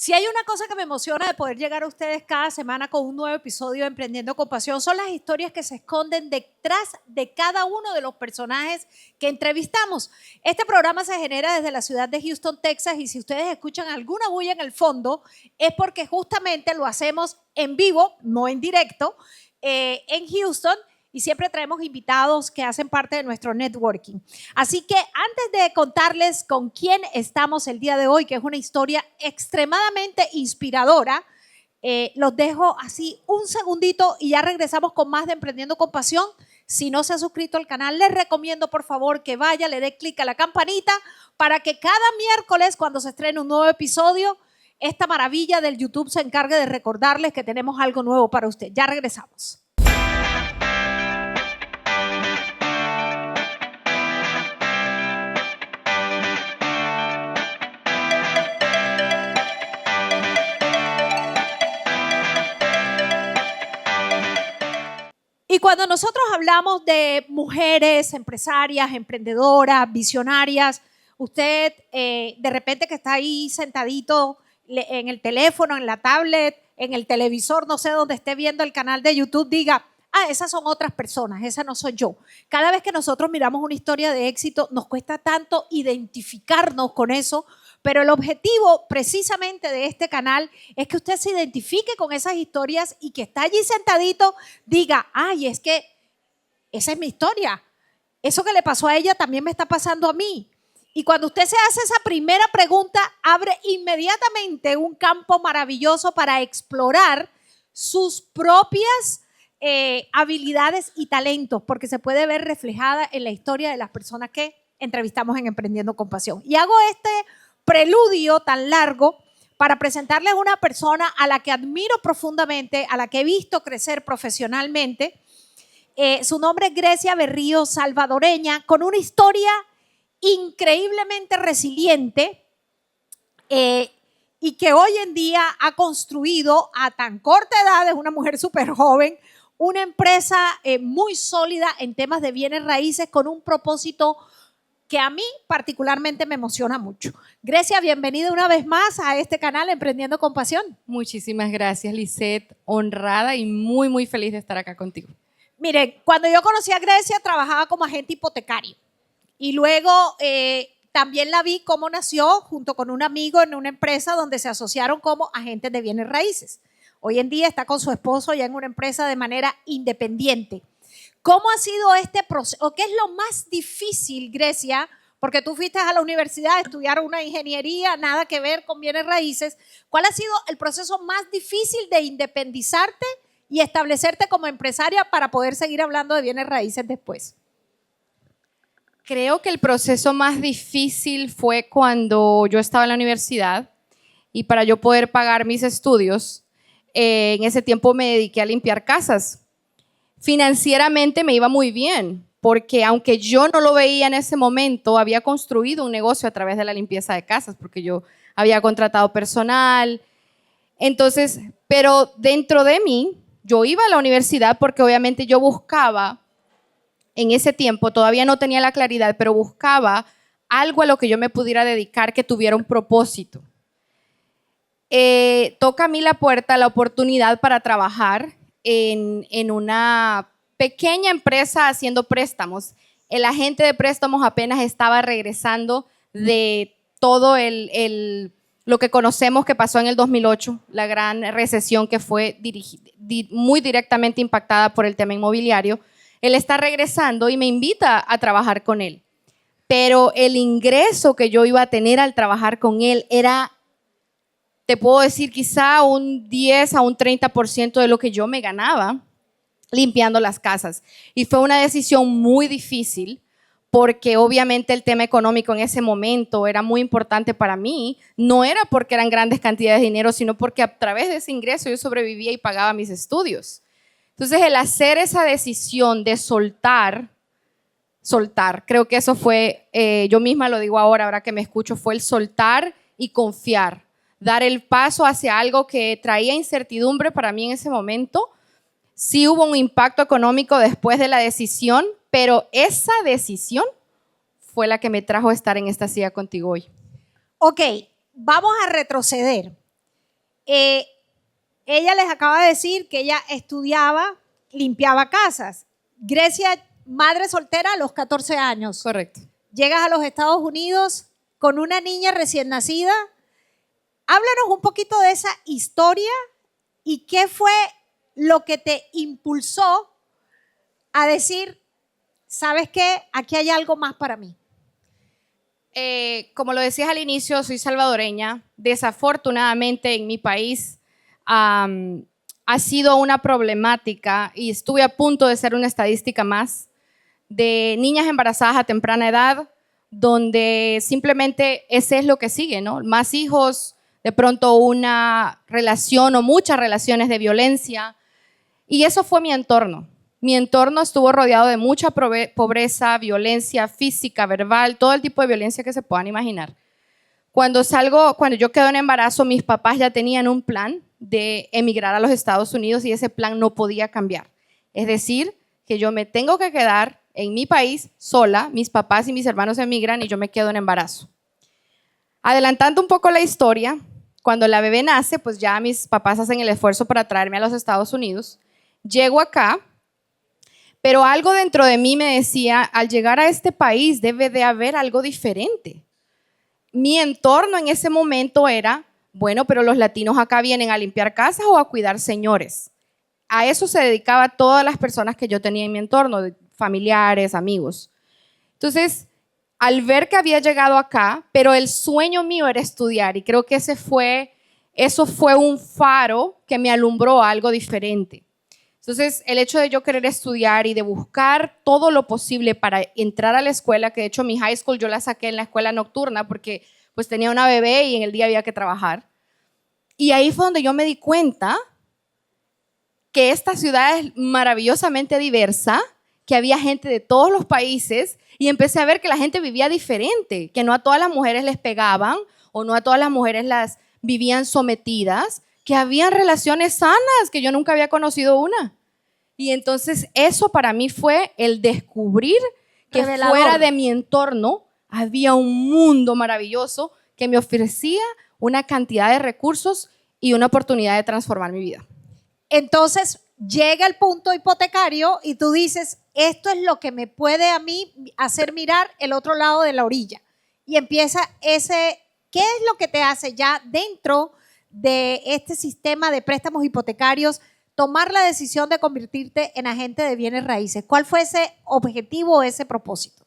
Si hay una cosa que me emociona de poder llegar a ustedes cada semana con un nuevo episodio de Emprendiendo con Pasión, son las historias que se esconden detrás de cada uno de los personajes que entrevistamos. Este programa se genera desde la ciudad de Houston, Texas, y si ustedes escuchan alguna bulla en el fondo, es porque justamente lo hacemos en vivo, no en directo, en Houston. Y siempre traemos invitados que hacen parte de nuestro networking. Así que antes de contarles con quién estamos el día de hoy, que es una historia extremadamente inspiradora, los dejo así un segundito y ya regresamos con más de Emprendiendo con Pasión. Si no se ha suscrito al canal, les recomiendo por favor que vaya, le dé clic a la campanita para que cada miércoles cuando se estrene un nuevo episodio, esta maravilla del YouTube se encargue de recordarles que tenemos algo nuevo para usted. Ya regresamos. Y cuando nosotros hablamos de mujeres empresarias, emprendedoras, visionarias, usted de repente que está ahí sentadito en el teléfono, en la tablet, en el televisor, no sé dónde esté viendo el canal de YouTube, diga, esas son otras personas, esa no soy yo. Cada vez que nosotros miramos una historia de éxito, nos cuesta tanto identificarnos con eso, pero el objetivo precisamente de este canal es que usted se identifique con esas historias y que está allí sentadito diga, es que esa es mi historia. Eso que le pasó a ella también me está pasando a mí. Y cuando usted se hace esa primera pregunta, abre inmediatamente un campo maravilloso para explorar sus propias habilidades y talentos, porque se puede ver reflejada en la historia de las personas que entrevistamos en Emprendiendo con Pasión. Y hago este preludio tan largo para presentarles una persona a la que admiro profundamente, a la que he visto crecer profesionalmente. Su nombre es Grecia Berrío, salvadoreña, con una historia increíblemente resiliente y que hoy en día ha construido a tan corta edad, es una mujer súper joven, una empresa muy sólida en temas de bienes raíces con un propósito que a mí particularmente me emociona mucho. Grecia, bienvenida una vez más a este canal Emprendiendo con Pasión. Muchísimas gracias, Lisette. Honrada y muy, muy feliz de estar acá contigo. Mire, cuando yo conocí a Grecia, trabajaba como agente hipotecario. Y luego también la vi cómo nació junto con un amigo en una empresa donde se asociaron como agentes de bienes raíces. Hoy en día está con su esposo ya en una empresa de manera independiente. ¿Cómo ha sido este proceso? ¿Qué es lo más difícil, Grecia? Porque tú fuiste a la universidad a estudiar una ingeniería, nada que ver con bienes raíces. ¿Cuál ha sido el proceso más difícil de independizarte y establecerte como empresaria para poder seguir hablando de bienes raíces después? Creo que el proceso más difícil fue cuando yo estaba en la universidad y para yo poder pagar mis estudios, en ese tiempo me dediqué a limpiar casas. Financieramente me iba muy bien, porque aunque yo no lo veía en ese momento, había construido un negocio a través de la limpieza de casas, porque yo había contratado personal. Entonces, pero dentro de mí, yo iba a la universidad porque obviamente yo buscaba, en ese tiempo todavía no tenía la claridad, pero buscaba algo a lo que yo me pudiera dedicar que tuviera un propósito. Toca a mí la puerta la oportunidad para trabajar en una pequeña empresa haciendo préstamos. El agente de préstamos apenas estaba regresando de todo lo que conocemos que pasó en el 2008, la gran recesión que fue muy directamente impactada por el tema inmobiliario. Él está regresando y me invita a trabajar con él. Pero el ingreso que yo iba a tener al trabajar con él era, te puedo decir, quizá un 10 a un 30% de lo que yo me ganaba limpiando las casas. Y fue una decisión muy difícil porque obviamente el tema económico en ese momento era muy importante para mí. No era porque eran grandes cantidades de dinero, sino porque a través de ese ingreso yo sobrevivía y pagaba mis estudios. Entonces, el hacer esa decisión de soltar, creo que eso fue, yo misma lo digo ahora que me escucho, fue el soltar y confiar. Dar el paso hacia algo que traía incertidumbre para mí en ese momento. Sí hubo un impacto económico después de la decisión, pero esa decisión fue la que me trajo a estar en esta silla contigo hoy. Ok, vamos a retroceder. eh, ella les acaba de decir que ella estudiaba, limpiaba casas. Grecia, madre soltera a los 14 años. Correcto. Llegas a los Estados Unidos con una niña recién nacida. Háblanos un poquito de esa historia y qué fue lo que te impulsó a decir, ¿sabes qué? Aquí hay algo más para mí. Como lo decías al inicio, soy salvadoreña. Desafortunadamente en mi país ha sido una problemática y estuve a punto de ser una estadística más de niñas embarazadas a temprana edad, donde simplemente ese es lo que sigue, ¿no? Más hijos, de pronto una relación o muchas relaciones de violencia. Y eso fue mi entorno. Mi entorno estuvo rodeado de mucha pobreza, violencia física, verbal, todo el tipo de violencia que se puedan imaginar. Cuando yo quedo en embarazo, mis papás ya tenían un plan de emigrar a los Estados Unidos y ese plan no podía cambiar. Es decir, que yo me tengo que quedar en mi país sola, mis papás y mis hermanos emigran y yo me quedo en embarazo. Adelantando un poco la historia, cuando la bebé nace, pues ya mis papás hacen el esfuerzo para traerme a los Estados Unidos. Llego acá, pero algo dentro de mí me decía, al llegar a este país debe de haber algo diferente. Mi entorno en ese momento era, bueno, pero los latinos acá vienen a limpiar casas o a cuidar señores. A eso se dedicaba todas las personas que yo tenía en mi entorno, familiares, amigos. Entonces, al ver que había llegado acá, pero el sueño mío era estudiar y creo que eso fue un faro que me alumbró a algo diferente. Entonces, el hecho de yo querer estudiar y de buscar todo lo posible para entrar a la escuela, que de hecho mi high school yo la saqué en la escuela nocturna porque pues tenía una bebé y en el día había que trabajar. Y ahí fue donde yo me di cuenta que esta ciudad es maravillosamente diversa, que había gente de todos los países y empecé a ver que la gente vivía diferente, que no a todas las mujeres les pegaban o no a todas las mujeres las vivían sometidas, que habían relaciones sanas, que yo nunca había conocido una. Y entonces eso para mí fue el descubrir que Revelador. fuera de mi entorno había un mundo maravilloso que me ofrecía una cantidad de recursos y una oportunidad de transformar mi vida. Entonces llega el punto hipotecario y tú dices, esto es lo que me puede a mí hacer mirar el otro lado de la orilla. Y empieza ¿qué es lo que te hace ya dentro de este sistema de préstamos hipotecarios tomar la decisión de convertirte en agente de bienes raíces? ¿Cuál fue ese objetivo, ese propósito?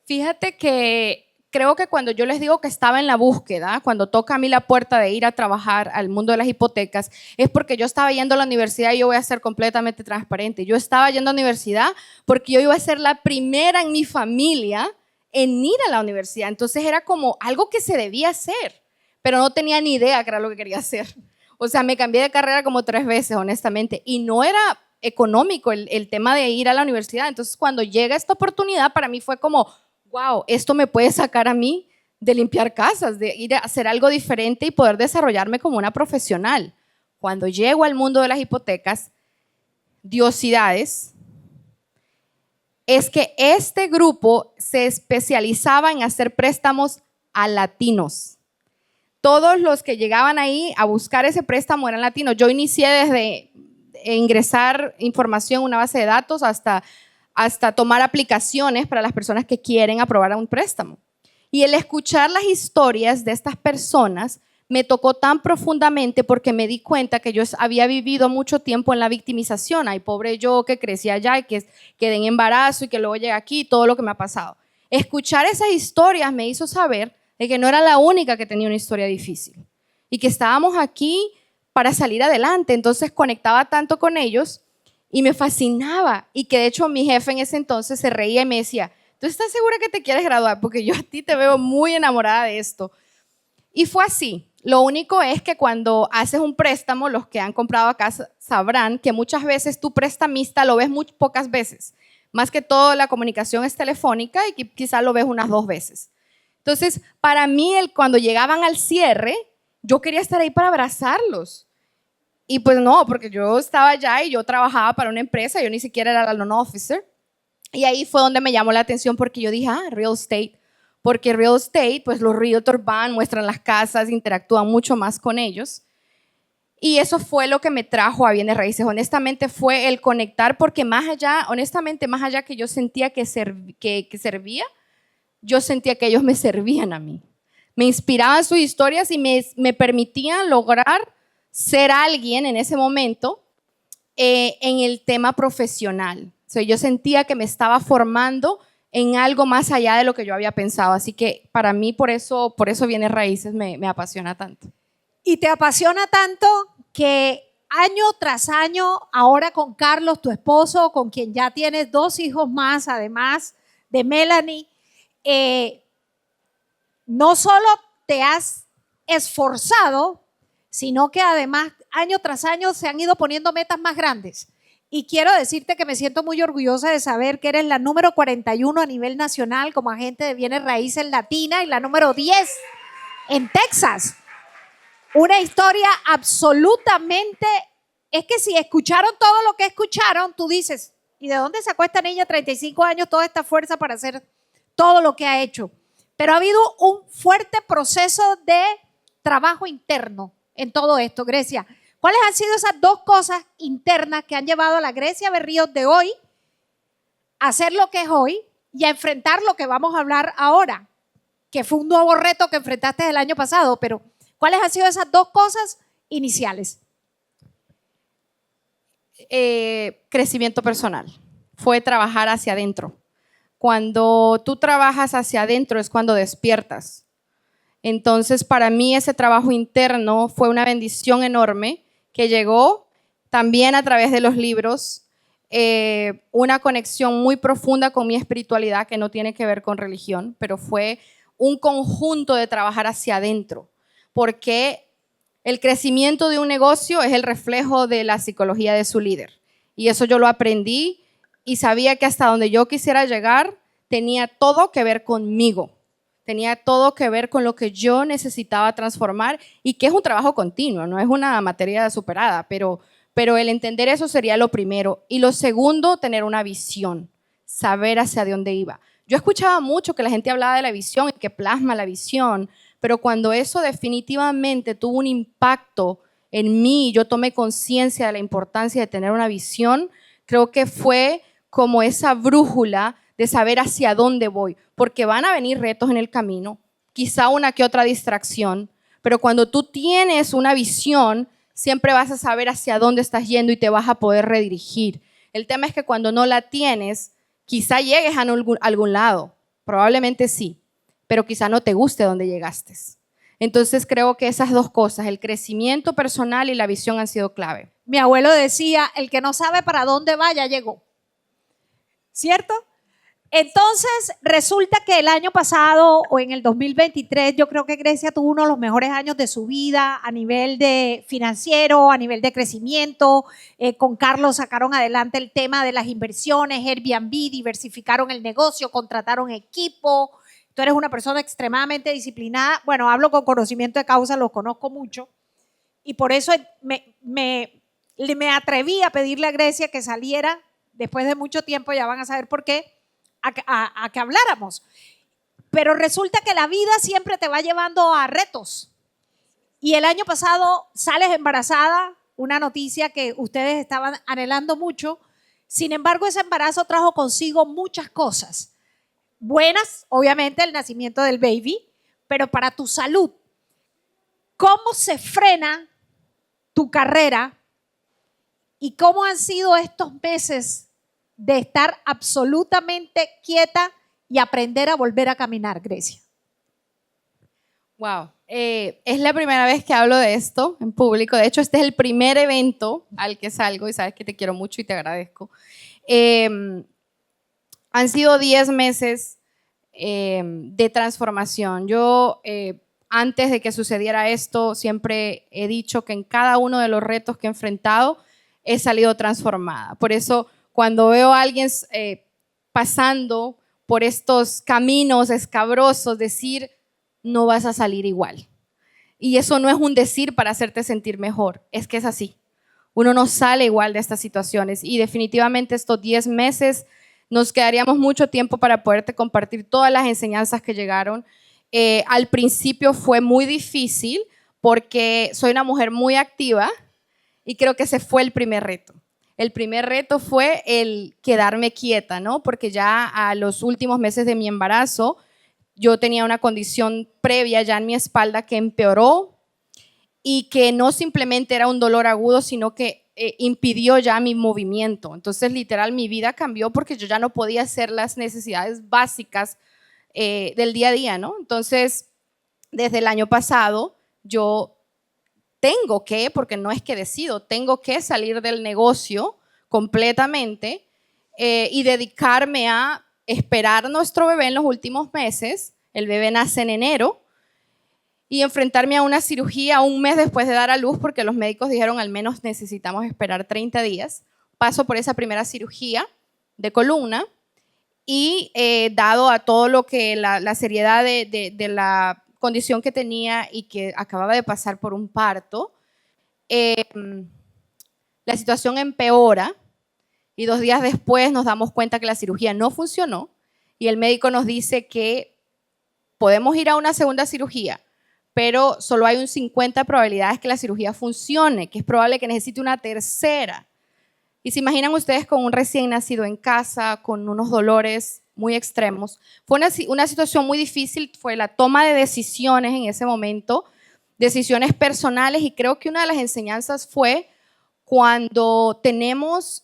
Fíjate que creo que cuando yo les digo que estaba en la búsqueda, cuando toca a mí la puerta de ir a trabajar al mundo de las hipotecas, es porque yo estaba yendo a la universidad y yo voy a ser completamente transparente. Yo estaba yendo a la universidad porque yo iba a ser la primera en mi familia en ir a la universidad. Entonces era como algo que se debía hacer, pero no tenía ni idea que era lo que quería hacer. O sea, me cambié de carrera como 3 veces, honestamente, y no era económico el tema de ir a la universidad. Entonces, cuando llega esta oportunidad, para mí fue como, wow, esto me puede sacar a mí de limpiar casas, de ir a hacer algo diferente y poder desarrollarme como una profesional. Cuando llego al mundo de las hipotecas, Diosidades, es que este grupo se especializaba en hacer préstamos a latinos. Todos los que llegaban ahí a buscar ese préstamo eran latinos. Yo inicié desde ingresar información en una base de datos hasta tomar aplicaciones para las personas que quieren aprobar un préstamo. Y el escuchar las historias de estas personas me tocó tan profundamente porque me di cuenta que yo había vivido mucho tiempo en la victimización. Ay, pobre yo que crecí allá y que quedé en embarazo y que luego llegué aquí, todo lo que me ha pasado. Escuchar esas historias me hizo saber de que no era la única que tenía una historia difícil y que estábamos aquí para salir adelante. Entonces conectaba tanto con ellos y me fascinaba, y que de hecho mi jefe en ese entonces se reía y me decía, ¿tú estás segura que te quieres graduar? Porque yo a ti te veo muy enamorada de esto. Y fue así. Lo único es que cuando haces un préstamo, los que han comprado acá sabrán que muchas veces tu prestamista lo ves muy pocas veces. Más que todo la comunicación es telefónica y quizás lo ves unas 2 veces. Entonces, para mí, cuando llegaban al cierre, yo quería estar ahí para abrazarlos. Y pues no, porque yo estaba allá y yo trabajaba para una empresa, yo ni siquiera era la loan officer. Y ahí fue donde me llamó la atención porque yo dije, real estate. Porque real estate, pues los realtors van, muestran las casas, interactúan mucho más con ellos. Y eso fue lo que me trajo a Bienes Raíces. Honestamente fue el conectar, porque más allá, honestamente, más allá que yo sentía que servía, yo sentía que ellos me servían a mí. Me inspiraban sus historias y me permitían lograr ser alguien en ese momento en el tema profesional. O sea, yo sentía que me estaba formando en algo más allá de lo que yo había pensado. Así que para mí, por eso Bienes Raíces me apasiona tanto. Y te apasiona tanto que año tras año, ahora con Carlos, tu esposo, con quien ya tienes 2 hijos más, además de Melanie, no solo te has esforzado, sino que además año tras año se han ido poniendo metas más grandes. Y quiero decirte que me siento muy orgullosa de saber que eres la número 41 a nivel nacional como agente de bienes raíces latina y la número 10 en Texas. Una historia absolutamente, es que si escucharon todo lo que escucharon, tú dices, ¿y de dónde sacó esta niña 35 años toda esta fuerza para hacer todo lo que ha hecho? Pero ha habido un fuerte proceso de trabajo interno en todo esto, Grecia. ¿Cuáles han sido esas 2 cosas internas que han llevado a la Grecia Berríos de hoy a hacer lo que es hoy y a enfrentar lo que vamos a hablar ahora? Que fue un nuevo reto que enfrentaste el año pasado, pero ¿cuáles han sido esas 2 cosas iniciales? Crecimiento personal. Fue trabajar hacia adentro. Cuando tú trabajas hacia adentro es cuando despiertas. Entonces, para mí ese trabajo interno fue una bendición enorme que llegó también a través de los libros, una conexión muy profunda con mi espiritualidad que no tiene que ver con religión, pero fue un conjunto de trabajar hacia adentro, porque el crecimiento de un negocio es el reflejo de la psicología de su líder. Y eso yo lo aprendí y sabía que hasta donde yo quisiera llegar tenía todo que ver conmigo. Tenía todo que ver con lo que yo necesitaba transformar y que es un trabajo continuo, no es una materia superada, pero el entender eso sería lo primero. Y lo segundo, tener una visión, saber hacia dónde iba. Yo escuchaba mucho que la gente hablaba de la visión y que plasma la visión, pero cuando eso definitivamente tuvo un impacto en mí, yo tomé conciencia de la importancia de tener una visión, creo que fue como esa brújula de saber hacia dónde voy, porque van a venir retos en el camino, quizá una que otra distracción, pero cuando tú tienes una visión, siempre vas a saber hacia dónde estás yendo y te vas a poder redirigir. El tema es que cuando no la tienes, quizá llegues a algún lado, probablemente sí, pero quizá no te guste donde llegaste. Entonces creo que esas 2 cosas, el crecimiento personal y la visión han sido clave. Mi abuelo decía, el que no sabe para dónde va, ya llegó. ¿Cierto? Entonces, resulta que el año pasado o en el 2023, yo creo que Grecia tuvo uno de los mejores años de su vida a nivel de financiero, a nivel de crecimiento. Con Carlos sacaron adelante el tema de las inversiones, Airbnb, diversificaron el negocio, contrataron equipo. Tú eres una persona extremadamente disciplinada. Bueno, hablo con conocimiento de causa, los conozco mucho. Y por eso me atreví a pedirle a Grecia que saliera después de mucho tiempo, ya van a saber por qué, a que habláramos. Pero resulta que la vida siempre te va llevando a retos. Y el año pasado sales embarazada, una noticia que ustedes estaban anhelando mucho. Sin embargo, ese embarazo trajo consigo muchas cosas. Buenas, obviamente, el nacimiento del baby, pero para tu salud. ¿Cómo se frena tu carrera y cómo han sido estos meses de estar absolutamente quieta y aprender a volver a caminar, Grecia? Wow, es la primera vez que hablo de esto en público. De hecho, este es el primer evento al que salgo y sabes que te quiero mucho y te agradezco. Han sido 10 meses de transformación. Yo, antes de que sucediera esto, siempre he dicho que en cada uno de los retos que he enfrentado he salido transformada. Por eso, cuando veo a alguien pasando por estos caminos escabrosos, decir, no vas a salir igual. Y eso no es un decir para hacerte sentir mejor, es que es así. Uno no sale igual de estas situaciones y definitivamente estos 10 meses nos quedaríamos mucho tiempo para poderte compartir todas las enseñanzas que llegaron. Al principio fue muy difícil porque soy una mujer muy activa Y creo que ese fue el primer reto. El primer reto fue el quedarme quieta, ¿no? Porque ya a los últimos meses de mi embarazo, yo tenía una condición previa ya en mi espalda que empeoró y que no simplemente era un dolor agudo, sino que impidió ya mi movimiento. Entonces, literal, mi vida cambió porque yo ya no podía hacer las necesidades básicas del día a día, ¿no? Entonces, desde el año pasado, yo tengo que, porque no es que decido, tengo que salir del negocio completamente y dedicarme a esperar a nuestro bebé en los últimos meses. El bebé nace en enero y enfrentarme a una cirugía un mes después de dar a luz, porque los médicos dijeron al menos necesitamos esperar 30 días. Paso por esa primera cirugía de columna y dado a todo lo que la seriedad de la condición que tenía y que acababa de pasar por un parto, la situación empeora y 2 días después nos damos cuenta que la cirugía no funcionó y el médico nos dice que podemos ir a una segunda cirugía, pero solo hay un 50 de probabilidades que la cirugía funcione, que es probable que necesite una tercera. Y se imaginan ustedes con un recién nacido en casa, con unos dolores muy extremos. Fue una situación muy difícil, fue la toma de decisiones en ese momento, decisiones personales, y creo que una de las enseñanzas fue cuando tenemos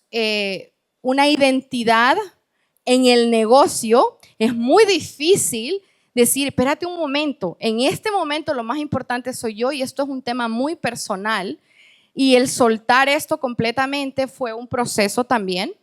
una identidad en el negocio, es muy difícil decir, espérate un momento, en este momento lo más importante soy yo y esto es un tema muy personal. Y el soltar esto completamente fue un proceso también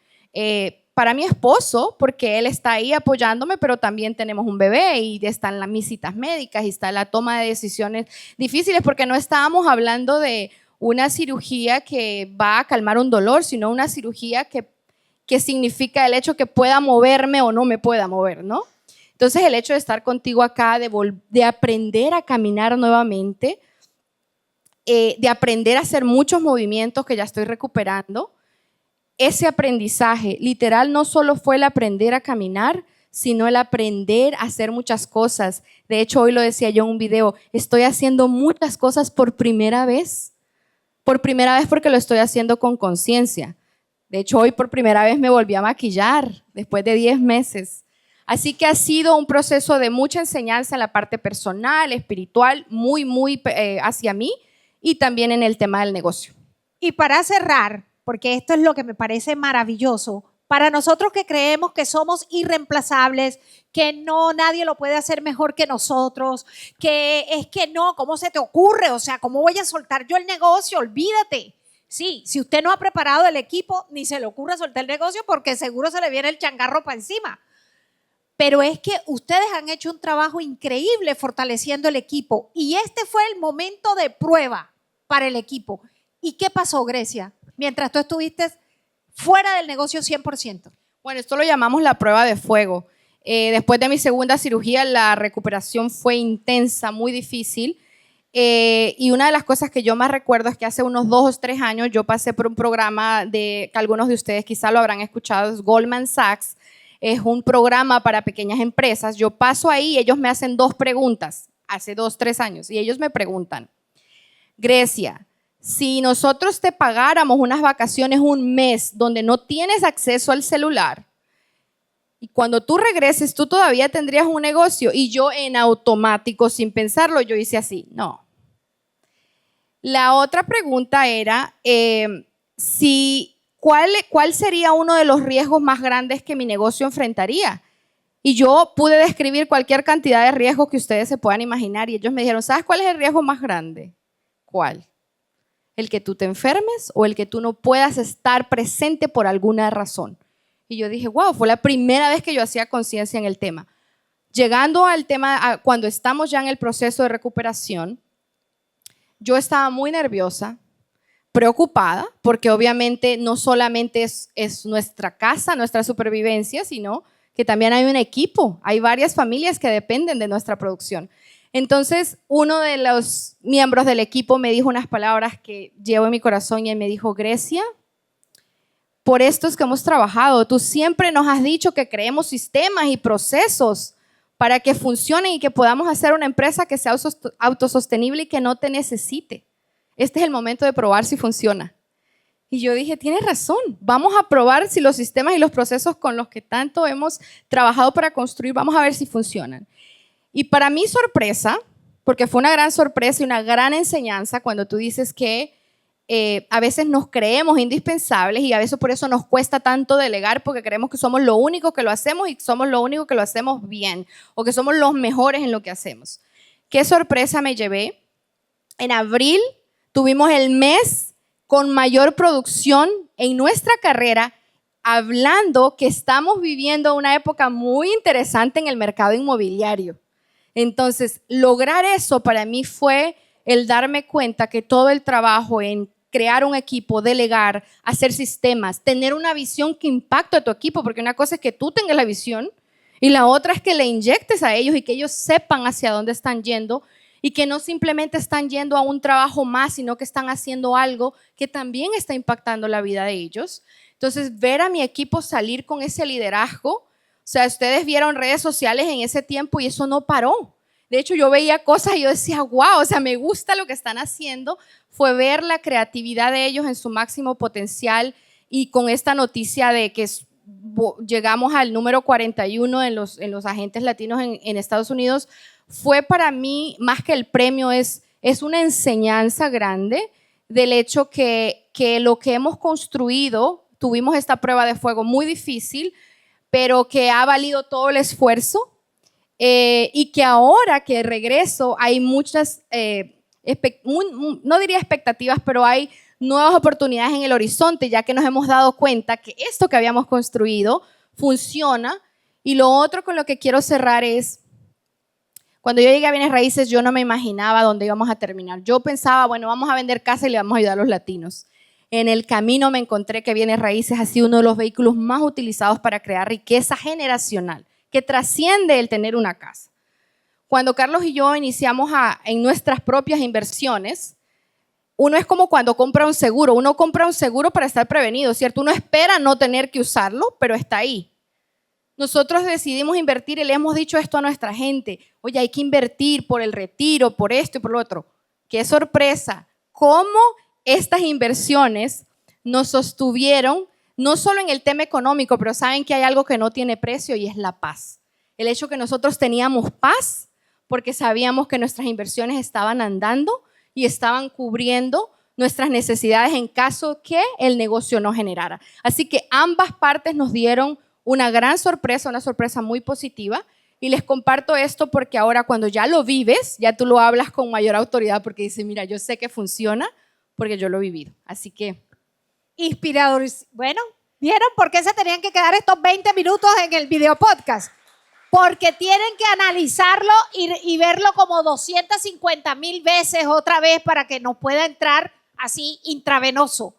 para mi esposo, porque él está ahí apoyándome, pero también tenemos un bebé y están las visitas médicas y está la toma de decisiones difíciles, porque no estábamos hablando de una cirugía que va a calmar un dolor, sino una cirugía que significa el hecho que pueda moverme o no me pueda mover, ¿no? Entonces el hecho de estar contigo acá, de aprender a caminar nuevamente, de aprender a hacer muchos movimientos que ya estoy recuperando, ese aprendizaje literal no solo fue el aprender a caminar, sino el aprender a hacer muchas cosas. De hecho, hoy lo decía yo en un video, estoy haciendo muchas cosas por primera vez porque lo estoy haciendo con conciencia. De hecho, hoy por primera vez me volví a maquillar después de 10 meses. Así que ha sido un proceso de mucha enseñanza en la parte personal, espiritual, muy hacia mí, y también en el tema del negocio. Y para cerrar, porque esto es lo que me parece maravilloso, para nosotros que creemos que somos irreemplazables, que no nadie lo puede hacer mejor que nosotros, que es que no, ¿cómo se te ocurre? O sea, ¿cómo voy a soltar yo el negocio? Olvídate. Sí, si usted no ha preparado el equipo, ni se le ocurra soltar el negocio porque seguro se le viene el changarro para encima. Pero es que ustedes han hecho un trabajo increíble fortaleciendo el equipo y este fue el momento de prueba para el equipo. ¿Y qué pasó, Grecia, mientras tú estuviste fuera del negocio 100%? Bueno, esto lo llamamos la prueba de fuego. Después de mi segunda cirugía, la recuperación fue intensa, muy difícil. Y una de las cosas que yo más recuerdo es que hace unos 2 o 3 años yo pasé por un programa que algunos de ustedes quizá lo habrán escuchado, es Goldman Sachs. Es un programa para pequeñas empresas. Yo paso ahí y ellos me hacen 2 preguntas, hace 2 o 3 años, y ellos me preguntan, Grecia, si nosotros te pagáramos unas vacaciones un mes donde no tienes acceso al celular, y cuando tú regreses, tú todavía tendrías un negocio. Y yo en automático, sin pensarlo, yo hice así, no. La otra pregunta era, ¿cuál sería uno de los riesgos más grandes que mi negocio enfrentaría? Y yo pude describir cualquier cantidad de riesgos que ustedes se puedan imaginar. Y ellos me dijeron, ¿sabes cuál es el riesgo más grande? ¿Cuál? ¿El que tú te enfermes o el que tú no puedas estar presente por alguna razón? Y yo dije, wow, fue la primera vez que yo hacía conciencia en el tema. Llegando al tema, cuando estamos ya en el proceso de recuperación, yo estaba muy nerviosa, preocupada, porque obviamente no solamente es nuestra casa, nuestra supervivencia, sino que también hay un equipo, hay varias familias que dependen de nuestra producción. Entonces, uno de los miembros del equipo me dijo unas palabras que llevo en mi corazón y él me dijo, Grecia, por esto es que hemos trabajado. Tú siempre nos has dicho que creemos sistemas y procesos para que funcionen y que podamos hacer una empresa que sea autosostenible y que no te necesite. Este es el momento de probar si funciona. Y yo dije, tienes razón, vamos a probar si los sistemas y los procesos con los que tanto hemos trabajado para construir, vamos a ver si funcionan. Y para mi sorpresa, porque fue una gran sorpresa y una gran enseñanza cuando tú dices que a veces nos creemos indispensables y a veces por eso nos cuesta tanto delegar porque creemos que somos lo único que lo hacemos y somos lo único que lo hacemos bien o que somos los mejores en lo que hacemos. ¿Qué sorpresa me llevé? En abril tuvimos el mes con mayor producción en nuestra carrera, hablando que estamos viviendo una época muy interesante en el mercado inmobiliario. Entonces, lograr eso para mí fue el darme cuenta que todo el trabajo en crear un equipo, delegar, hacer sistemas, tener una visión que impacte a tu equipo, porque una cosa es que tú tengas la visión y la otra es que le inyectes a ellos y que ellos sepan hacia dónde están yendo y que no simplemente están yendo a un trabajo más, sino que están haciendo algo que también está impactando la vida de ellos. Entonces, ver a mi equipo salir con ese liderazgo, o sea, ustedes vieron redes sociales en ese tiempo y eso no paró. De hecho, yo veía cosas y yo decía, wow, o sea, me gusta lo que están haciendo. Fue ver la creatividad de ellos en su máximo potencial y con esta noticia de que llegamos al número 41 en los agentes latinos en Estados Unidos, fue para mí, más que el premio, es una enseñanza grande del hecho que lo que hemos construido, tuvimos esta prueba de fuego muy difícil, pero que ha valido todo el esfuerzo y que ahora que regreso hay muchas, no diría expectativas, pero hay nuevas oportunidades en el horizonte, ya que nos hemos dado cuenta que esto que habíamos construido funciona. Y lo otro con lo que quiero cerrar es, cuando yo llegué a Bienes Raíces, yo no me imaginaba dónde íbamos a terminar. Yo pensaba, bueno, vamos a vender casa y le vamos a ayudar a los latinos. En el camino me encontré que Bienes Raíces ha sido uno de los vehículos más utilizados para crear riqueza generacional, que trasciende el tener una casa. Cuando Carlos y yo iniciamos en nuestras propias inversiones, uno es como cuando compra un seguro. Uno compra un seguro para estar prevenido, ¿cierto? Uno espera no tener que usarlo, pero está ahí. Nosotros decidimos invertir y le hemos dicho esto a nuestra gente. Oye, hay que invertir por el retiro, por esto y por lo otro. ¡Qué sorpresa! ¿Cómo estas inversiones nos sostuvieron, no solo en el tema económico, pero saben que hay algo que no tiene precio y es la paz? El hecho que nosotros teníamos paz porque sabíamos que nuestras inversiones estaban andando y estaban cubriendo nuestras necesidades en caso que el negocio no generara. Así que ambas partes nos dieron una gran sorpresa, una sorpresa muy positiva. Y les comparto esto porque ahora cuando ya lo vives, ya tú lo hablas con mayor autoridad porque dices, mira, yo sé que funciona porque yo lo he vivido. Así que... Inspirador. Bueno, ¿vieron por qué se tenían que quedar estos 20 minutos en el video podcast? Porque tienen que analizarlo y verlo como 250,000 veces otra vez para que nos pueda entrar así intravenoso.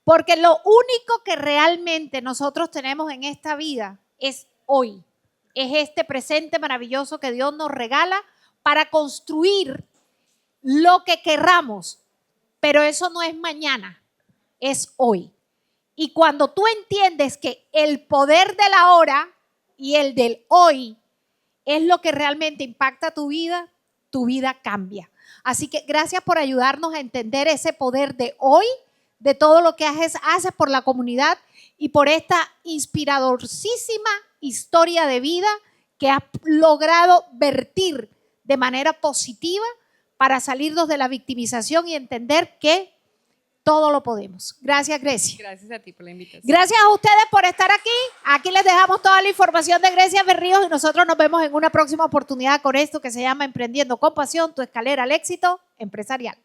Porque lo único que realmente nosotros tenemos en esta vida es hoy. Es este presente maravilloso que Dios nos regala para construir lo que querramos. Pero eso no es mañana, es hoy. Y cuando tú entiendes que el poder de la hora y el del hoy es lo que realmente impacta tu vida cambia. Así que gracias por ayudarnos a entender ese poder de hoy, de todo lo que haces por la comunidad y por esta inspiradorcísima historia de vida que has logrado vertir de manera positiva para salirnos de la victimización y entender que todo lo podemos. Gracias, Grecia. Gracias a ti por la invitación. Gracias a ustedes por estar aquí. Aquí les dejamos toda la información de Grecia Berríos y nosotros nos vemos en una próxima oportunidad con esto que se llama Emprendiendo con Pasión, tu escalera al éxito empresarial.